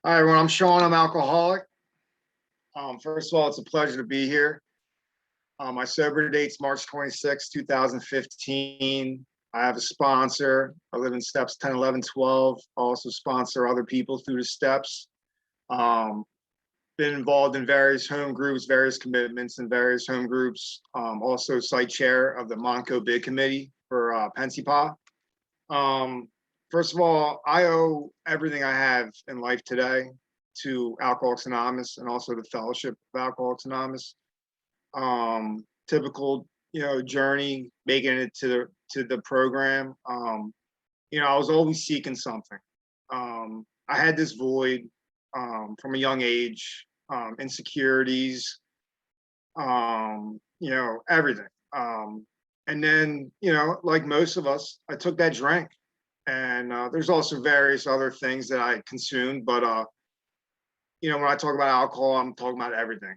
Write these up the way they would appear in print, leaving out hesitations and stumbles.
Hi, everyone. I'm Shawn. I'm alcoholic. First of all, it's a pleasure to be here. My sober date's March 26, 2015. I have a sponsor. I live in steps 10, 11, 12. I also sponsor other people through the steps. Um, been involved in various home groups, various commitments in various home groups. Also site chair of the MontCo bid committee for PENNSCYPAA. Um, First of all, I owe everything I have in life today to Alcoholics Anonymous and also the Fellowship of Alcoholics Anonymous. Typical, journey making it to the program. I was always seeking something. I had this void from a young age, insecurities, everything. And then, like most of us, I took that drink, and there's also various other things that I consumed. But when I talk about alcohol, I'm talking about everything.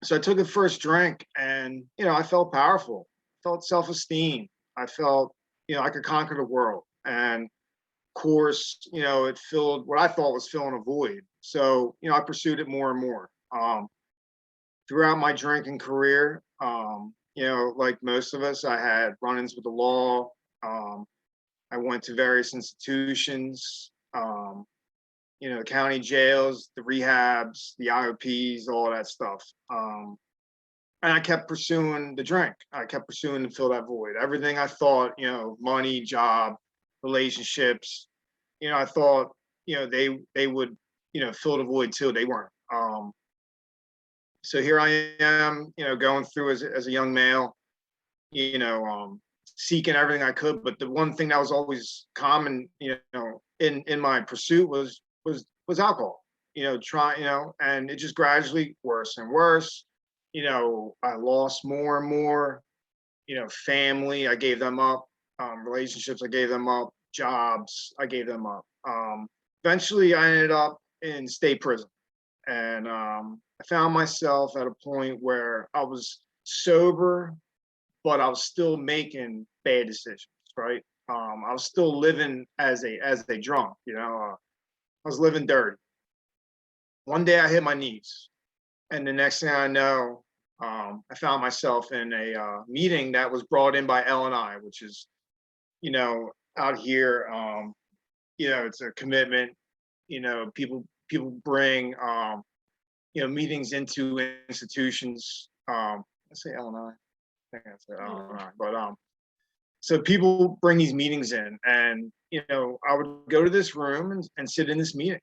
So I took the first drink, and I felt powerful, felt self-esteem. I felt I could conquer the world, and of course, it filled what I thought was filling a void. So I pursued it more and more. Throughout my drinking career, like most of us, I had run-ins with the law. I went to various institutions, county jails, the rehabs, the IOPs, all that stuff. And I kept pursuing the drink. I kept pursuing to fill that void. Everything I thought, money, job, relationships, I thought, they would, fill the void too. They weren't. So here I am, going through as a young male, seeking everything I could. But the one thing that was always common, in my pursuit was alcohol. And it just gradually worse and worse. I lost more and more. Family, I gave them up. Relationships, I gave them up. Jobs, I gave them up. Eventually, I ended up in state prison, and I found myself at a point where I was sober, but I was still making bad decisions, right? I was still living as a drunk, I was living dirty. One day I hit my knees, and the next thing I know, I found myself in a meeting that was brought in by L&I, which is, out here, it's a commitment. People bring, meetings into institutions. Let's say L&I. I think that's it. L&I. But so people bring these meetings in, and I would go to this room and sit in this meeting,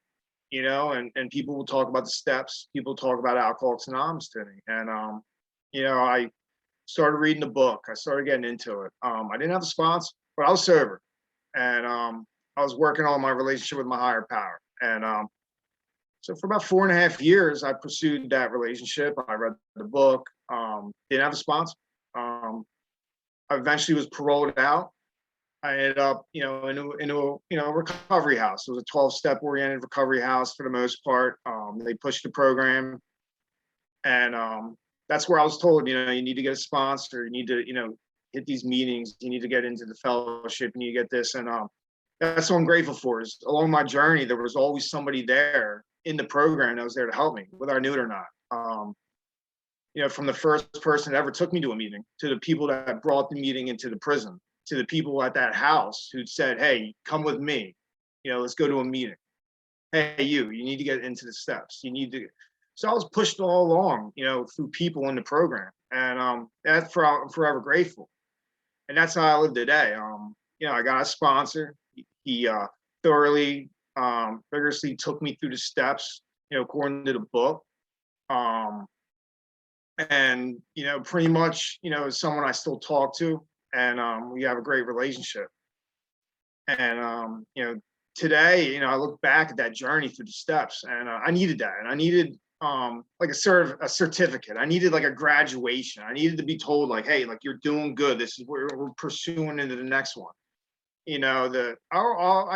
and people will talk about the steps. People talk about Alcoholics Anonymous to me, and I started reading the book. I started getting into it. I didn't have a sponsor, but I was sober, and I was working on my relationship with my higher power. And so for about 4.5 years, I pursued that relationship. I read the book. Didn't have a sponsor. I eventually was paroled out. I ended up, in a recovery house. It was a 12-step oriented recovery house for the most part. They pushed the program, and that's where I was told, you need to get a sponsor. You need to, hit these meetings. You need to get into the fellowship. You need to get this, and that's what I'm grateful for. Is along my journey, there was always somebody there in the program that was there to help me, whether I knew it or not. From the first person that ever took me to a meeting, to the people that brought the meeting into the prison, to the people at that house who said, "Hey, come with me. Let's go to a meeting. Hey, you need to get into the steps. You need to." So I was pushed all along, through people in the program, and I'm forever grateful. And that's how I live today. I got a sponsor. He thoroughly, vigorously took me through the steps, according to the book. And pretty much, is someone I still talk to, and we have a great relationship. And today, I look back at that journey through the steps, and I needed that, and I needed like a certificate. I needed like a graduation. I needed to be told, like, hey, like, you're doing good. This is where we're pursuing into the next one. I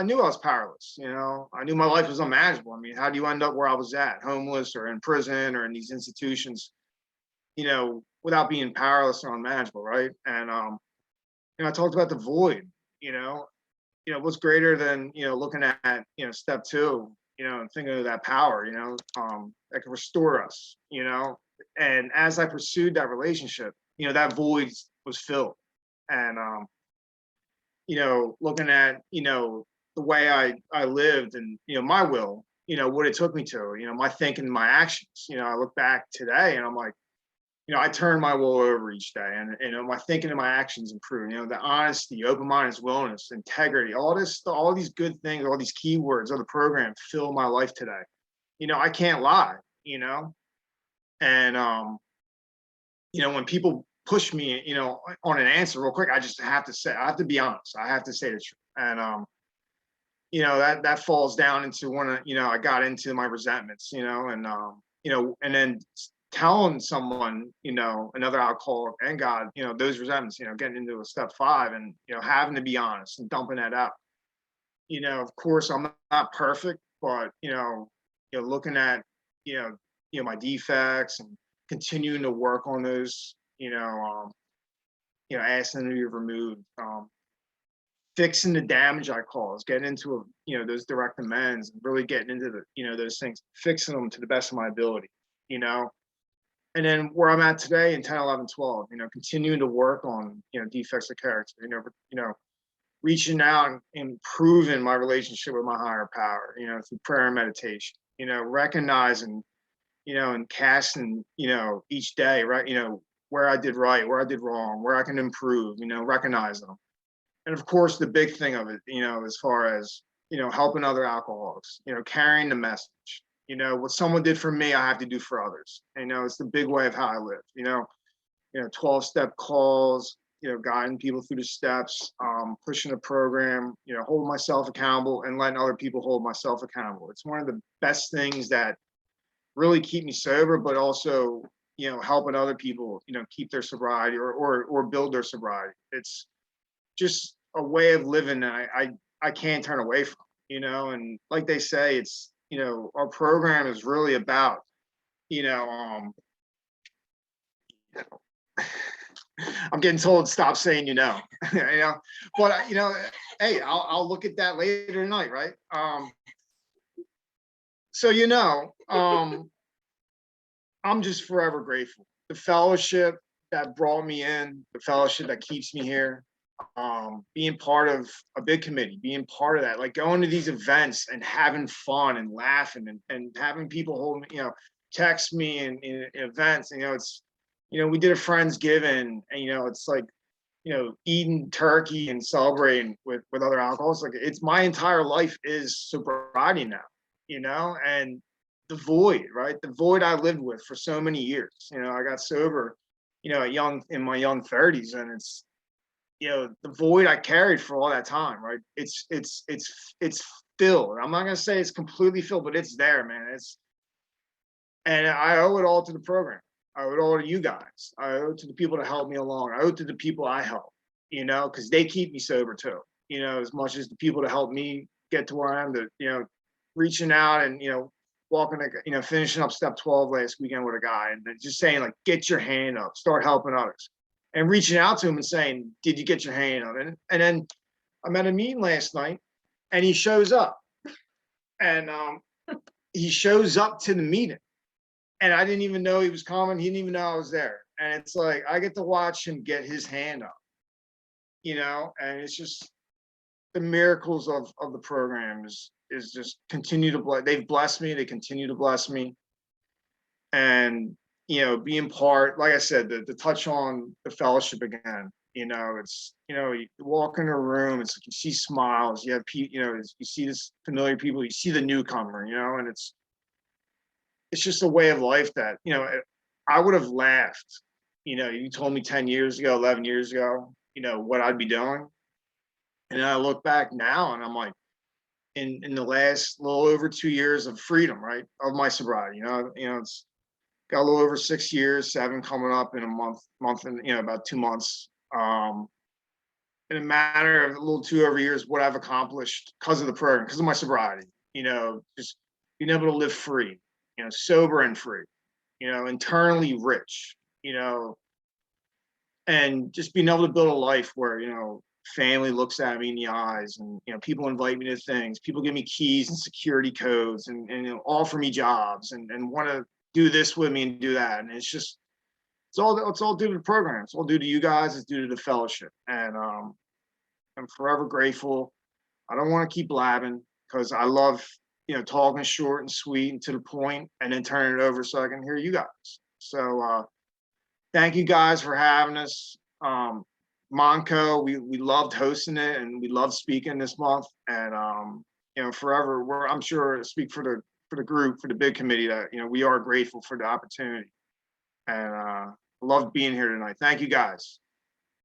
knew I was powerless. I knew my life was unmanageable. I mean, how do you end up where I was at, homeless or in prison or in these institutions, without being powerless or unmanageable, right? And I talked about the void. What's greater than looking at step two, and thinking of that power, that can restore us, And as I pursued that relationship, that void was filled. And looking at, the way I lived and, my will, what it took me to, my thinking, my actions. I look back today and I'm like, I turn my will over each day, and my thinking and my actions improve. The honesty, open-mindedness, willingness, integrity, all these good things, all these keywords of the program fill my life today. I can't lie. And when people push me, on an answer real quick, I just have to say, I have to be honest. I have to say the truth. And that falls down into when I got into my resentments, and then telling someone, another alcoholic and God, those resentments, getting into a step 5 and, having to be honest and dumping that out. Of course I'm not perfect, but, looking at, my defects and continuing to work on those, asking them to be removed, fixing the damage I caused, getting into, those direct amends, and really getting into those things, fixing them to the best of my ability, and then where I'm at today in 10, 11, 12, continuing to work on, defects of character, reaching out and improving my relationship with my higher power, through prayer and meditation, recognizing, and casting, each day, right, where I did right, where I did wrong, where I can improve, recognize them. And of course, the big thing of it, as far as, helping other alcoholics, carrying the message, what someone did for me, I have to do for others. It's the big way of how I live, 12-step calls, guiding people through the steps, pushing the program, holding myself accountable and letting other people hold myself accountable. It's one of the best things that really keep me sober, but also, helping other people, keep their sobriety or build their sobriety. It's just a way of living that I can't turn away from, and like they say, it's, our program is really about, I'm getting told stop saying, but hey, I'll look at that later tonight, right? So, I'm just forever grateful. The fellowship that brought me in, the fellowship that keeps me here, being part of a big committee, being part of that, like going to these events and having fun and laughing and having people hold me, text me in events. It's, we did a Friendsgiving and, it's like, eating turkey and celebrating with other alcoholics. Like, it's my entire life is sobriety now, and the void, right? The void I lived with for so many years. I got sober, in my young 30s, and it's, the void I carried for all that time, right? It's filled. I'm not gonna say it's completely filled, but it's there, man. And I owe it all to the program. I owe it all to you guys. I owe it to the people that helped me along. I owe it to the people I help, because they keep me sober too, as much as the people that helped me get to where I am, reaching out and, walking, finishing up step 12 last weekend with a guy and just saying, like, get your hand up, start helping others, and reaching out to him and saying, did you get your hand up? And then I'm at a meeting last night and he shows up and he shows up to the meeting and I didn't even know he was coming. He didn't even know I was there. And it's like, I get to watch him get his hand up, and it's just the miracles of the program is just continue to bless. They've blessed me. They continue to bless me. And, being part, like I said, to touch on the fellowship again, it's, you walk in a room, it's like you see smiles, you have people, you see this familiar people, you see the newcomer, and it's just a way of life that, I would have laughed, you told me 10 years ago, 11 years ago, what I'd be doing. And I look back now and I'm like, in the last little over 2 years of freedom, right, of my sobriety, it's got a little over 6 years, 7 coming up in a month and, about 2 months. In a matter of a little 2 over years, what I've accomplished because of the program, because of my sobriety, just being able to live free, sober and free, internally rich, and just being able to build a life where, family looks at me in the eyes, and people invite me to things, people give me keys and security codes, and offer me jobs, and want to do this with me and do that. And it's all due to the program. It's all due to you guys. It's due to the fellowship. And I'm forever grateful. I don't want to keep blabbing because I love talking short and sweet and to the point, and then turn it over so I can hear you guys. So thank you guys for having us. MontCo, we loved hosting it, and we loved speaking this month. And forever, I'm sure speak for the group, for the big committee, that we are grateful for the opportunity, and loved being here tonight. Thank you guys.